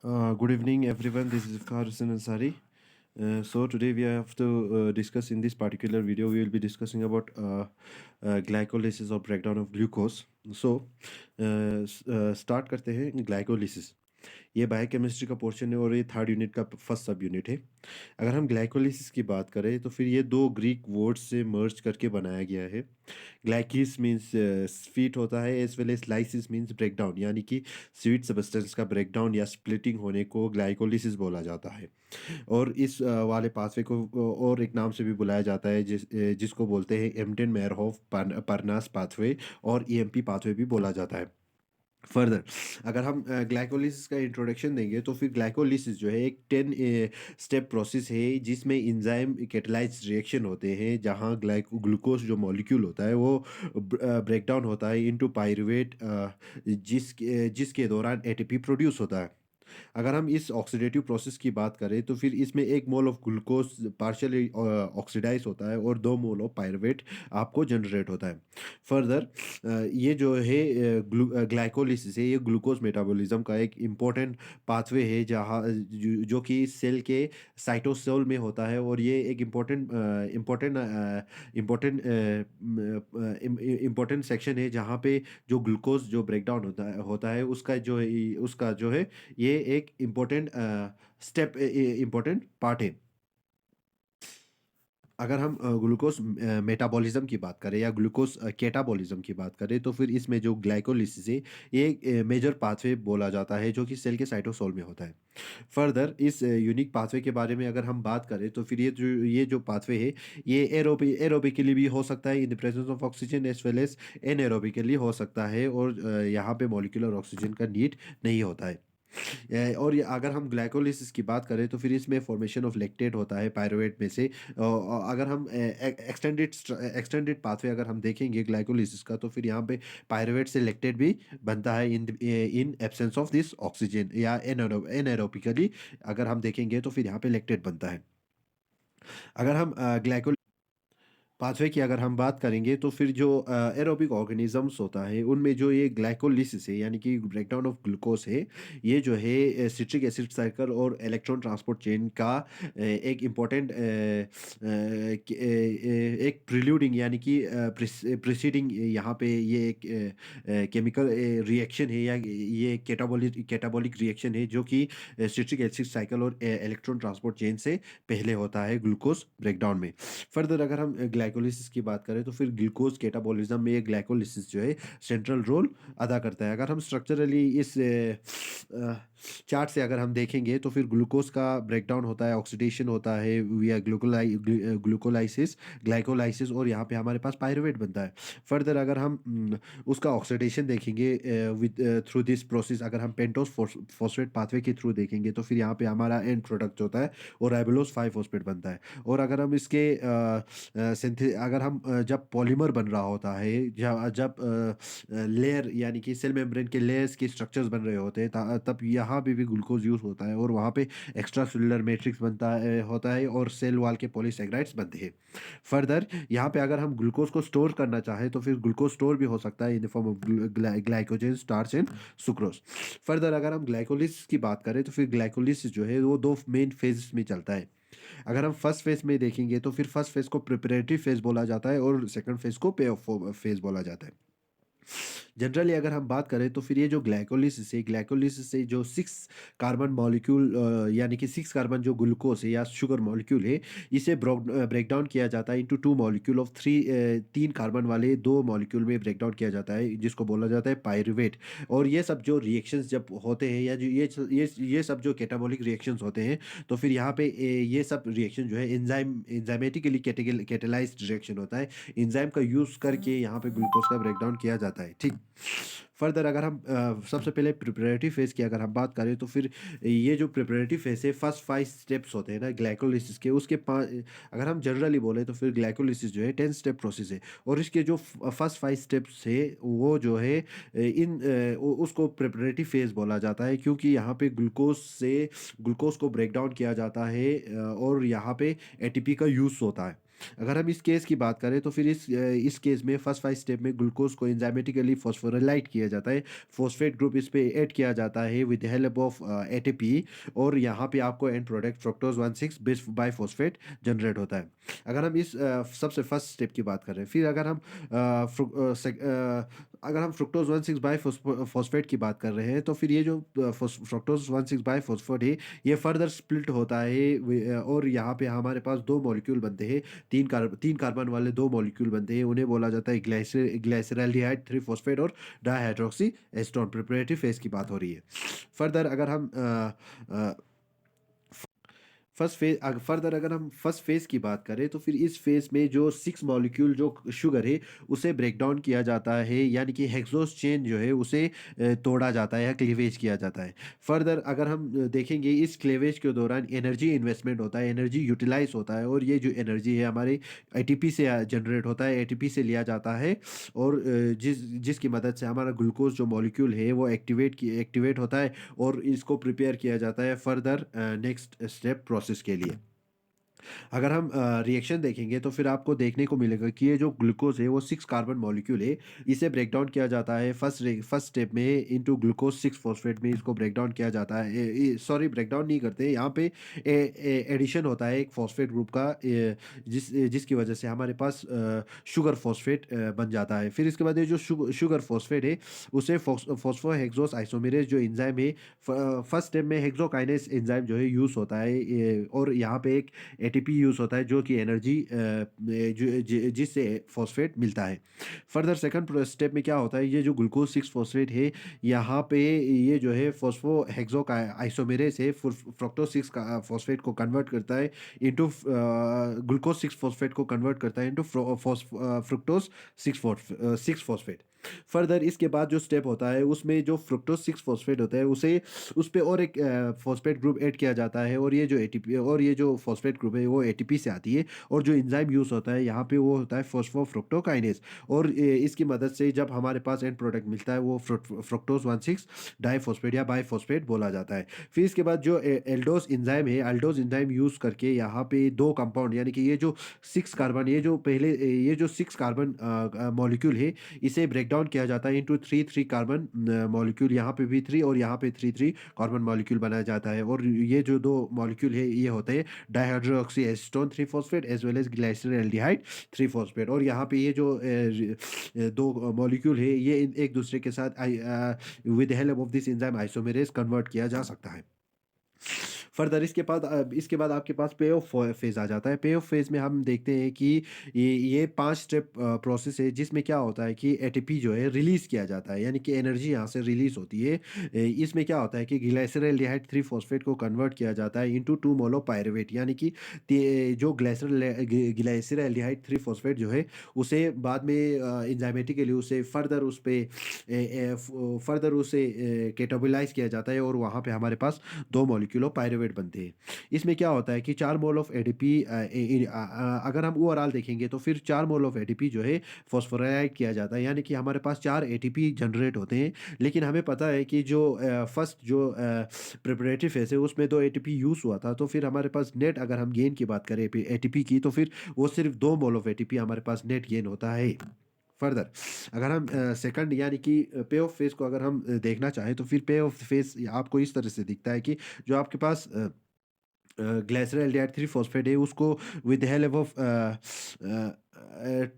Good evening, everyone. This is Ifkhar Hussain Ansari. So today we have to discuss in this particular video. We will be discussing about glycolysis or breakdown of glucose. So start करते हैं glycolysis. ये biochemistry का portion है और ये third unit का first सब unit है। अगर हम ग्लाइकोलिसिस की बात करें तो फिर ये दो ग्रीक वर्ड्स से मर्ज करके बनाया गया है। ग्लाइकिस मीन्स स्वीट होता है, as well as lysis means breakdown, यानी कि स्वीट सब्सटेंस का ब्रेकडाउन या स्प्लिटिंग होने को ग्लाइकोलिसिस बोला जाता है। और इस वाले पाथवे को और एक नाम से भी बुलाया जाता है जिसको बोलते हैं एम्टन मेयरहोफ परनास पाथवे और ईएमपी पाथवे भी बोला जाता है। फर्दर अगर हम ग्लाइकोलिसिस का इंट्रोडक्शन देंगे तो फिर ग्लाइकोलिसिस जो है एक 10 स्टेप प्रोसेस है जिसमें इंजाइम कैटलाइज्ड रिएक्शन होते हैं, जहां ग्लूकोज जो मॉलिक्यूल होता है वो ब्रेक डाउन होता है इनटू पायरुवेट, जिसके दौरान एटीपी प्रोड्यूस होता है। अगर हम इस ऑक्सीडेटिव प्रोसेस की बात करें तो फिर इसमें 1 mole of glucose partially oxidise होता है और 2 मोल ऑफ पायरुवेट आपको जनरेट होता है। फर्दर ये जो है ग्लाइकोलिसिस है, ये ग्लूकोज मेटाबॉलिज्म का एक इम्पोर्टेंट पाथवे है जो कि सेल के साइटोसोल में होता है, और ये एक इम्पोर्टेंट इम्पोर्टेंट इम्पोर्टेंट सेक्शन है जहाँ पे जो ग्लूकोज जो ब्रेकडाउन होता है उसका जो है ये एक इम्पोर्टेंट स्टेप इम्पोर्टेंट पार्ट है। अगर हम ग्लूकोज मेटाबॉलिज्म की बात करें या ग्लूकोज कैटाबॉलिज्म की बात करें तो फिर इसमें जो ग्लाइकोलिसिस है ये एक मेजर पाथवे बोला जाता है जो कि सेल के साइटोसोल में होता है। फर्दर इस यूनिक पाथवे के बारे में अगर हम बात करें तो फिर ये जो पाथवे है ये एरोबिकली भी हो सकता है in the presence of oxygen, as well as anaerobically हो सकता है, और यहाँ पे मॉलिक्यूलर ऑक्सीजन का नीड नहीं होता है। और ये अगर हम ग्लाइकोलिसिस की बात करें तो फिर इसमें फॉर्मेशन ऑफ लैक्टेट होता है पायरुवेट में से। अगर हम एक्सटेंडेड पाथवे अगर हम देखेंगे ग्लाइकोलिसिस का तो फिर यहाँ पे पायरुवेट से लैक्टेट भी बनता है in absence of this oxygen, या एनएरोबिकली अगर हम देखेंगे तो फिर यहाँ पे लैक्टेट बनता है। अगर हम ग्लाइको पाथवे की अगर हम बात करेंगे तो फिर जो एरोबिक ऑर्गेनिजम्स होता है उनमें जो ये ग्लाइकोलिसिस है यानी कि ब्रेकडाउन ऑफ ग्लूकोज है, ये जो है सिट्रिक एसिड साइकिल और इलेक्ट्रॉन ट्रांसपोर्ट चेन का एक इम्पोर्टेंट एक प्रिल्यूडिंग यानी कि प्रिसीडिंग यहाँ पे ये एक केमिकल रिएक्शन है या ये कैटाबॉलिक रिएक्शन है जो कि सिट्रिक एसिड साइकिल और इलेक्ट्रॉन ट्रांसपोर्ट चेन से पहले होता है ग्लूकोज ब्रेकडाउन में। फर्दर अगर हम ग्लाइकोलिसिस की बात करें तो फिर ग्लूकोज कैटाबॉलिज्म में ये ग्लाइकोलिसिस जो है सेंट्रल रोल अदा करता है। अगर हम स्ट्रक्चरली इस चार्ट से अगर हम देखेंगे तो फिर ग्लूकोज का ब्रेकडाउन होता है, ऑक्सीडेशन होता है विया ग्लूकोलाइसिस, ग्लाइकोलाइसिस, और यहाँ पे हमारे पास पायरुवेट बनता है। फर्दर अगर हम उसका ऑक्सीडेशन देखेंगे विद थ्रू दिस प्रोसेस, अगर हम पेंटोस फॉस्फेट पाथवे के थ्रू देखेंगे तो फिर यहाँ पे हमारा एंड प्रोडक्ट होता है और राइबोलोज 5 फॉस्फेट बनता है। और अगर हम इसके अगर हम जब पॉलीमर बन रहा होता है, जब लेयर यानी कि सेल मेम्ब्रेन के लेयर्स के स्ट्रक्चर्स बन रहे होते हैं तब यहाँ पे भी ग्लूकोज यूज होता है और वहाँ पे एक्स्ट्रा सेलुलर मैट्रिक्स होता है और सेल वॉल के पॉलीसेकेराइड्स बनते हैं। फर्दर यहाँ पे अगर हम ग्लूकोज को स्टोर करना चाहें तो फिर ग्लूकोज स्टोर भी हो सकता है in the form of glycogen, starch and sucrose. Further अगर हम ग्लाइकोलिसिस की बात करें तो फिर ग्लाइकोलिसिस जो है वो दो मेन फेज में चलता है। अगर हम फर्स्ट फेज में देखेंगे तो फिर फर्स्ट फेज को प्रिपरेटरी फेज बोला जाता है और सेकंड फेज को पे ऑफ फेज बोला जाता है। जनरली अगर हम बात करें तो फिर ये जो ग्लाइकोलिसिस से जो 6 कार्बन मॉलिक्यूल यानी कि 6 कार्बन जो ग्लूकोज है या शुगर मॉलिक्यूल है, इसे ब्रेक डाउन किया जाता है इनटू 2 मॉलिक्यूल ऑफ 3 कार्बन वाले 2 मॉलिक्यूल में ब्रेक डाउन किया जाता है जिसको बोला जाता है पायरुवेट। और ये सब जो रिएक्शंस जब होते हैं या जो ये सब जो कैटाबॉलिक रिएक्शंस होते हैं तो फिर यहाँ पे ये सब रिएक्शन जो है एंजाइमेटिकली कैटेलाइज्ड रिएक्शन होता है। एंजाइम का यूज़ करके यहाँ पे ग्लूकोज का ब्रेक डाउन किया जाता है। ठीक। फर्दर अगर हम सबसे पहले प्रिपरेटरी फेज की अगर हम बात करें तो फिर ये जो प्रिपरेटरी फेज है फर्स्ट 5 स्टेप्स होते हैं ना ग्लाइकोलिसिस के, उसके 5 अगर हम जनरली बोले तो फिर ग्लाइकोलिसिस जो है 10 स्टेप प्रोसेस है। और इसके जो फर्स्ट 5 स्टेप्स है वो जो है उसको प्रिपरेटरी फेज बोला जाता है क्योंकि यहाँ पे ग्लूकोज को ब्रेक डाउन किया जाता है और यहाँ पे एटीपी का यूज़ होता है। अगर हम इस केस की बात करें तो फिर इस केस में फर्स्ट 5 स्टेप में ग्लूकोज़ को एंजाइमेटिकली फॉस्फोराइलेट किया जाता है। फॉस्फेट ग्रुप इस पे ऐड किया जाता है with the help of ATP, और यहाँ पे आपको एंड प्रोडक्ट फ्रक्टोज 1,6 बिस बाइफॉस्फेट जनरेट होता है। अगर हम इस सबसे फर्स्ट स्टेप की बात करें, फिर अगर हम फ्रुक्टोज 1,6 बाइफॉस्फेट की बात कर रहे हैं, तो फिर ये जो फ्रुक्टोज 1,6 बाइफॉस्फेट है, ये फर्दर स्प्लिट होता है और यहाँ पे हमारे पास 2 मॉलिक्यूल बनते हैं। 3 कार्बन वाले 2 मॉलिक्यूल बनते हैं, उन्हें बोला जाता है ग्लाइसरैल्डिहाइड 3 फॉस्फेट और डाइहाइड्रोक्सी एस्टोन। प्रिपरेटरी फेज की बात हो रही है। फर्दर अगर हम फर्दर अगर हम फर्स्ट फेज की बात करें, तो फिर इस फेज में जो 6 मॉलिक्यूल जो शुगर है, उसे ब्रेक डाउन किया जाता है, यानी कि हेक्सोस चेन जो है उसे तोड़ा जाता है या क्लीवेज किया जाता है। फर्दर अगर हम देखेंगे, इस क्लीवेज के दौरान एनर्जी इन्वेस्टमेंट होता है, एनर्जी यूटिलाइज होता है, और ये जो एनर्जी है हमारे एटीपी से जनरेट होता है, एटीपी से लिया जाता है, और जिसकी मदद से हमारा ग्लूकोज जो मॉलिक्यूल है वो एक्टिवेट होता है, और इसको प्रिपेयर किया जाता है फर्दर नेक्स्ट स्टेप प्रोसेस के लिए। अगर हम रिएक्शन देखेंगे, तो फिर आपको देखने को मिलेगा कि ये जो ग्लूकोज है वो 6 कार्बन मॉलिक्यूल है। इसे ब्रेक डाउन किया जाता है फर्स्ट स्टेप में इनटू ग्लूकोज 6 फॉस्फेट में, इसको ब्रेक डाउन किया जाता है। सॉरी, ब्रेक डाउन नहीं करते यहाँ पे, एडिशन होता है एक फॉस्फेट ग्रुप का, जिसकी वजह से हमारे पास शुगर फॉस्फेट बन जाता है। फिर इसके बाद ये जो शुगर फॉस्फेट है, उसे फॉस्फोहेक्सोस आइसोमेरेज जो एंजाइम है, फर्स्ट स्टेप में हेक्सोकाइनेस एंजाइम जो है यूज होता है, और यहाँ पे एक एटीपी यूज़ होता है, जो कि एनर्जी जिससे फॉस्फेट मिलता है। फर्दर सेकंड स्टेप में क्या होता है, ये जो ग्लूकोज 6 फॉस्फेट है, यहाँ पे ये जो है फॉस्फो हेक्सो आइसोमेरेज है, फ्रक्टोज 6 का फॉस्फेट को कन्वर्ट करता है इंटू ग्लूकोज 6 फॉस्फेट को कन्वर्ट करता है इंटू फ्रुक्टोज 6 फॉस्फेट। फर्दर इसके बाद जो स्टेप होता है, उसमें जो फ्रुक्टोज 6 फॉस्फेट होता है, उसे उस पे और एक फॉस्फेट ग्रुप ऐड किया जाता है, और ये जो एटीपी और ये जो फॉस्फेट ग्रुप है वो एटीपी से आती है, और जो एंजाइम यूज़ होता है यहाँ पे वो होता है फॉस्फोफ्रुक्टोकाइनेज, और इसकी मदद से जब हमारे पास एंड प्रोडक्ट मिलता है, वो फ्रुक्टोज 1,6 डाइफॉस्फेट या बाइफॉस्फेट बोला जाता है। फिर इसके बाद जो एल्डोज एंजाइम है, एल्डोज एंजाइम यूज़ करके यहाँ पे 2 कंपाउंड, यानी कि ये जो 6 कार्बन, ये जो 6 कार्बन मॉलिक्यूल है, इसे ब्रेक डाउन किया जाता है इंटू 3 कार्बन मॉलिक्यूल, यहाँ पे भी 3 और यहाँ पे 3 कार्बन मॉलिक्यूल बनाया जाता है, और ये जो 2 मॉलिक्यूल है ये होते हैं dihydroxy acetone 3 phosphate as well as glyceraldehyde 3 phosphate, और यहाँ पे ये जो 2 मॉलिक्यूल है, ये एक दूसरे के साथ with help of this enzyme isomerase convert किया जा सकता है। फर्दर इसके बाद आपके पास पे ऑफ फेज़ आ जाता है। पे ऑफ फेज़ में हम देखते हैं कि ये 5 स्टेप प्रोसेस है, जिसमें क्या होता है कि एटीपी जो है रिलीज़ किया जाता है, यानी कि एनर्जी यहाँ से रिलीज़ होती है। इसमें क्या होता है कि ग्लाइसरैल्डिहाइड 3 फॉस्फेट को कन्वर्ट किया जाता है इनटू 2 मोल ऑफ पायरुवेट, यानी कि जो ग्लाइसरैल्डिहाइड 3 फॉस्फेट जो है, उसे बाद में एंजाइमेटिकली उसे फर्दर उसे कैटाबोलाइज़ किया जाता है, और वहाँ पे हमारे पास 2 मॉलिक्यूल ऑफ पायरुवेट बनते हैं। इसमें क्या होता है कि 4 मोल ऑफ एटीपी, अगर हम ओवरऑल देखेंगे, तो फिर 4 मोल ऑफ एटीपी जो है फॉस्फोराइलेट किया जाता है, यानी कि हमारे पास 4 एटीपी जनरेट होते हैं। लेकिन हमें पता है कि जो फर्स्ट जो प्रिपरेटरी फेज है, उसमें 2 एटीपी यूज़ हुआ था, तो फिर हमारे पास नेट अगर हम गेन की बात करें एटीपी की, तो फिर वो सिर्फ 2 मोल ऑफ एटीपी हमारे पास नेट गेन होता है। फर्दर अगर हम सेकंड यानी कि पे ऑफ फेज को अगर हम देखना चाहें, तो फिर पे ऑफ फेज आपको इस तरह से दिखता है कि जो आपके पास ग्लाइसरैल्डिहाइड 3 फॉस्फेट है, उसको with the help of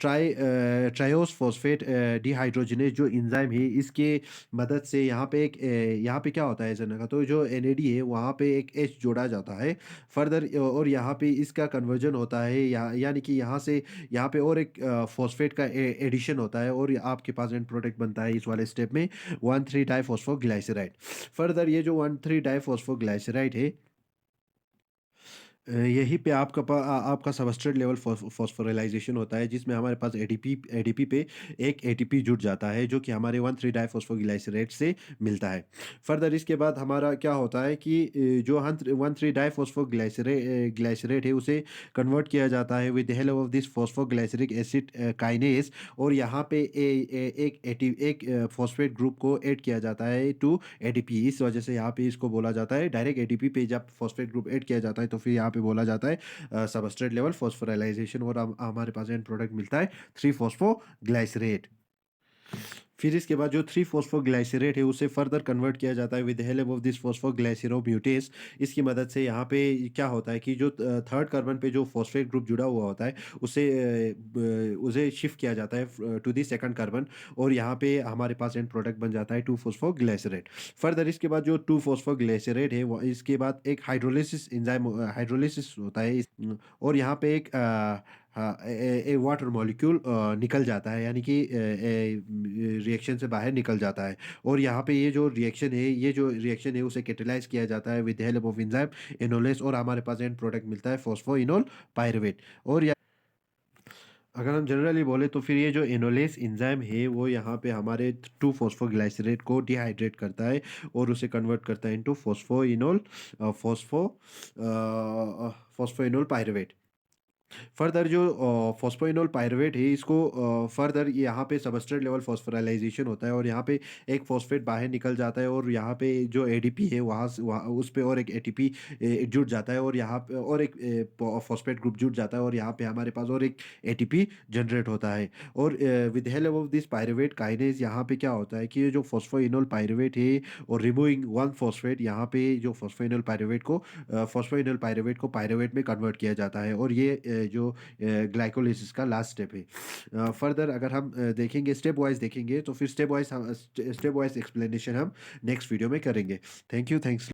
triose phosphate dehydrogenase जो एंजाइम है, इसके मदद से यहाँ पे क्या होता है जना का, तो जो एनएडी है वहाँ पे एक एच जोड़ा जाता है फर्दर, और यहाँ पे इसका कन्वर्जन होता है, यानी कि यहाँ पे और एक फॉस्फेट का एडिशन होता है, और आपके पास एंड प्रोडक्ट बनता है इस वाले स्टेप में 1,3 डाइफॉस्फोग्लाइसराइड। फर्दर ये जो 1,3 डाइफॉस्फोग्लाइसराइड है, यहीं पे आपका सबस्ट्रेट लेवल फॉस्फोराइलेशन होता है, जिसमें हमारे पास एडीपी पे एक एटीपी जुड़ जाता है, जो कि हमारे 1,3 डाइफॉस्फोग्लाइसरेट से मिलता है। फर्दर इसके बाद हमारा क्या होता है कि जो 1,3 ग्लाइसरेट है, उसे कन्वर्ट किया जाता है with the help of this phosphoglyceric acid kinase, और यहाँ पे एक फॉस्फेट ग्रुप को ऐड किया जाता है टू एडीपी। इस वजह से यहाँ पे इसको बोला जाता है डायरेक्ट एडीपी पे जब फॉस्फेट ग्रुप ऐड किया जाता है, तो फिर यहाँ यहाँ पे बोला जाता है सबस्ट्रेट लेवल फॉस्फोराइलेशन और हमारे पास एंड प्रोडक्ट मिलता है 3-फॉस्फोग्लाइसरेट। फिर इसके बाद जो 3-फॉस्फोग्लाइसरेट है उसे फर्दर कन्वर्ट किया जाता है with the help of this phosphoglyceromutase. इसकी मदद से यहाँ पे क्या होता है कि जो थर्ड कार्बन पे जो फॉस्फेट ग्रुप जुड़ा हुआ होता है उसे उसे शिफ्ट किया जाता है टू दी सेकंड कार्बन और यहाँ पे हमारे पास एंड प्रोडक्ट बन जाता है 2-फॉस्फोग्लाइसरेट। फर्दर इसके बाद जो 2-फॉस्फोग्लाइसरेट है इसके बाद एक हाइड्रोलिसिस एंजाइम हाइड्रोलिसिस होता है और यहाँ पे एक हाँ, ए वाटर मॉलिक्यूल निकल जाता है यानी कि रिएक्शन से बाहर निकल जाता है और यहाँ पे ये जो रिएक्शन है उसे कैटेलाइज किया जाता है विद हेल्प ऑफ एंजाइम एनोलेस और हमारे पास एंड प्रोडक्ट मिलता है फॉस्फोइनोल पायरुवेट। और अगर हम जनरली बोले तो फिर ये जो एनोलेस एंजाइम है वो यहाँ पे हमारे 2-फॉस्फोग्लाइसरेट को डिहाइड्रेट करता है और उसे कन्वर्ट करता है इनटू फॉस्फोइनोल पायरुवेट। फर्दर जो फॉस्फोइनोल पायरुवेट है इसको फर्दर यहाँ पे सबस्ट्रेट लेवल फॉस्फोराइलेशन होता है और यहाँ पे एक फॉस्फेट बाहर निकल जाता है और यहाँ पे जो एडीपी है वहाँ उस पे और एक एटीपी जुड़ जाता है और यहाँ पे और एक फॉस्फेट ग्रुप जुड़ जाता है और यहाँ पे हमारे पास और एक एटीपी जनरेट होता है। और with help of this pyruvate kinase यहाँ पे क्या होता है कि ये जो फॉस्फोइनोल पायरुवेट है और रिमूविंग वन फॉस्फेट यहाँ पे जो फॉस्फोइनोल पायरुवेट को पायरुवेट में कन्वर्ट किया जाता है और ये जो ग्लाइकोलिसिस का लास्ट स्टेप है। फर्दर अगर हम देखेंगे स्टेप वाइज देखेंगे तो फिर स्टेप वाइज एक्सप्लेनेशन हम नेक्स्ट वीडियो में करेंगे। Thank you thanks.